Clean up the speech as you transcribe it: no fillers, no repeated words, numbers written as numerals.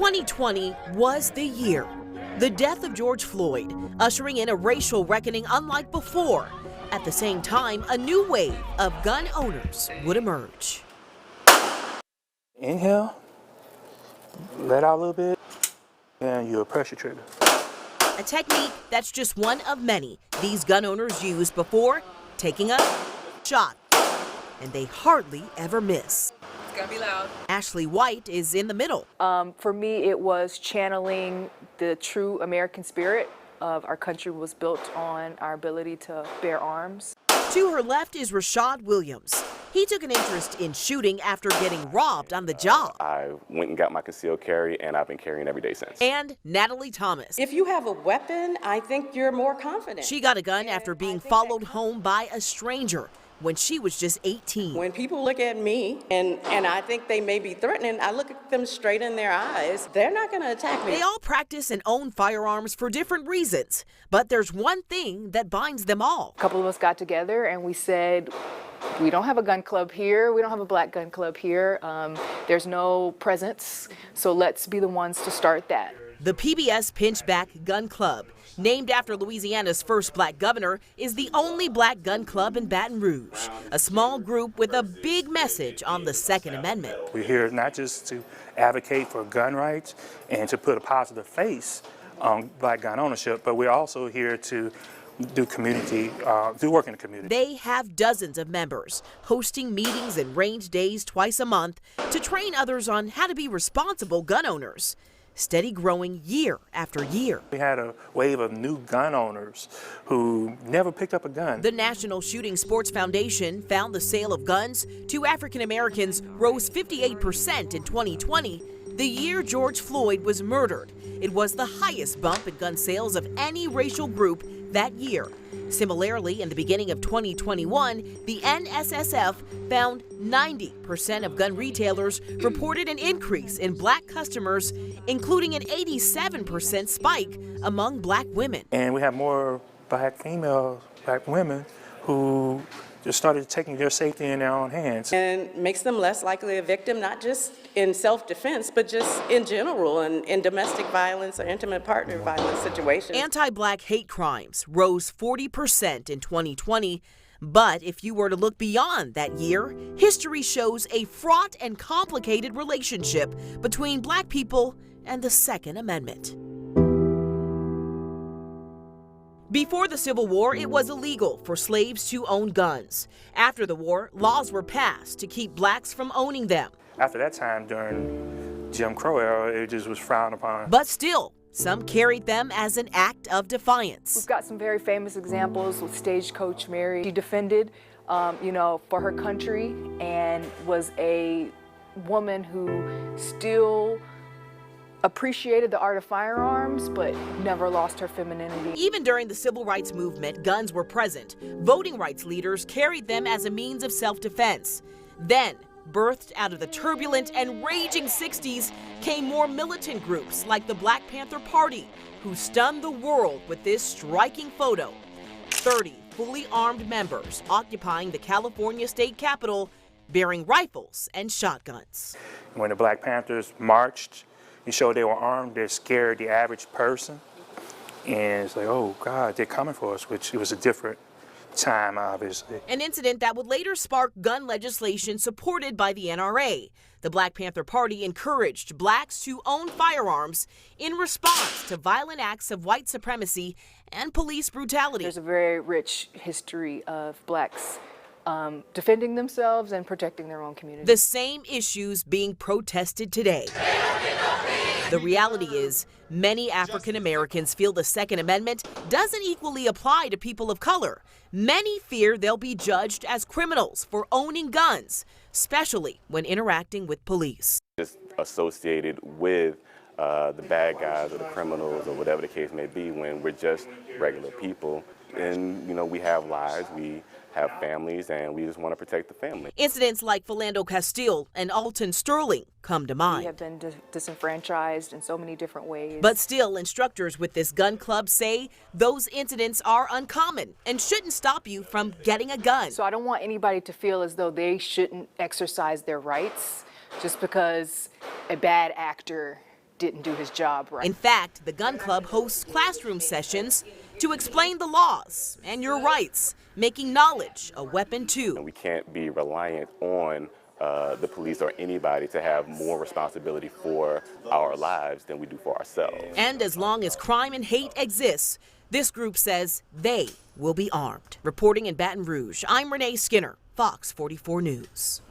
2020 was the year. The death of George Floyd, ushering in a racial reckoning unlike before. At the same time, a new wave of gun owners would emerge. Inhale, let out a little bit, and you'll press your trigger. A technique that's just one of many these gun owners use before taking a shot, and they hardly ever miss. It's gonna be loud. Ashley White is in the middle. For me, it was channeling the true American spirit of our country was built on our ability to bear arms. To her left is Rashad Williams. He took an interest in shooting after getting robbed on the job. I went and got my concealed carry, and I've been carrying every day since. And Natalie Thomas. If you have a weapon, I think you're more confident. She got a gun after being followed home by a stranger when she was just 18. When people look at me and I think they may be threatening, I look at them straight in their eyes. They're not going to attack me. They all practice and own firearms for different reasons, but there's one thing that binds them all. A couple of us got together and we said, we don't have a gun club here. We don't have a black gun club here. There's no presence, so let's be the ones to start that. The PBS Pinchback Gun Club, named after Louisiana's first black governor, is the only black gun club in Baton Rouge, a small group with a big message on the Second Amendment. We're here not just to advocate for gun rights and to put a positive face on black gun ownership, but we're also here to do work in the community. They have dozens of members, hosting meetings and range days twice a month to train others on how to be responsible gun owners. Steady growing year after year. We had a wave of new gun owners who never picked up a gun. The National Shooting Sports Foundation found the sale of guns to African Americans rose 58% in 2020, the year George Floyd was murdered. It was the highest bump in gun sales of any racial group that year. Similarly, in the beginning of 2021, the NSSF found 90% of gun retailers reported an increase in black customers, including an 87% spike among black women. And we have more black women who just started taking their safety in their own hands. And makes them less likely a victim, not just in self-defense, but just in general and in domestic violence or intimate partner violence situations. Anti-black hate crimes rose 40% in 2020. But if you were to look beyond that year, history shows a fraught and complicated relationship between black people and the Second Amendment. Before the Civil War, it was illegal for slaves to own guns. After the war, laws were passed to keep blacks from owning them. After that time, during Jim Crow era, it just was frowned upon. But still, some carried them as an act of defiance. We've got some very famous examples with Stagecoach Mary. She defended, for her country and was a woman who still appreciated the art of firearms, but never lost her femininity. Even during the civil rights movement, guns were present. Voting rights leaders carried them as a means of self-defense. Then, birthed out of the turbulent and raging 60s, came more militant groups like the Black Panther Party, who stunned the world with this striking photo. 30 fully armed members occupying the California state capitol, bearing rifles and shotguns. When the Black Panthers marched, you showed they were armed, they scared the average person. And it's like, oh God, they're coming for us, which it was a different time, obviously. An incident that would later spark gun legislation supported by the NRA. The Black Panther Party encouraged blacks to own firearms in response to violent acts of white supremacy and police brutality. There's a very rich history of blacks defending themselves and protecting their own community. The same issues being protested today. The reality is, many African Americans feel the Second Amendment doesn't equally apply to people of color. Many fear they'll be judged as criminals for owning guns, especially when interacting with police. Just associated with the bad guys or the criminals or whatever the case may be, when we're just regular people. And, we have lives, we have families, and we just want to protect the family. Incidents like Philando Castile and Alton Sterling come to mind. We have been disenfranchised in so many different ways. But still, instructors with this gun club say those incidents are uncommon and shouldn't stop you from getting a gun. So I don't want anybody to feel as though they shouldn't exercise their rights just because a bad actor didn't do his job right. In fact, the gun club hosts classroom sessions to explain the laws and your rights, making knowledge a weapon too. We can't be reliant on the police or anybody to have more responsibility for our lives than we do for ourselves. And as long as crime and hate exists, this group says they will be armed. Reporting in Baton Rouge, I'm Renee Skinner, Fox 44 News.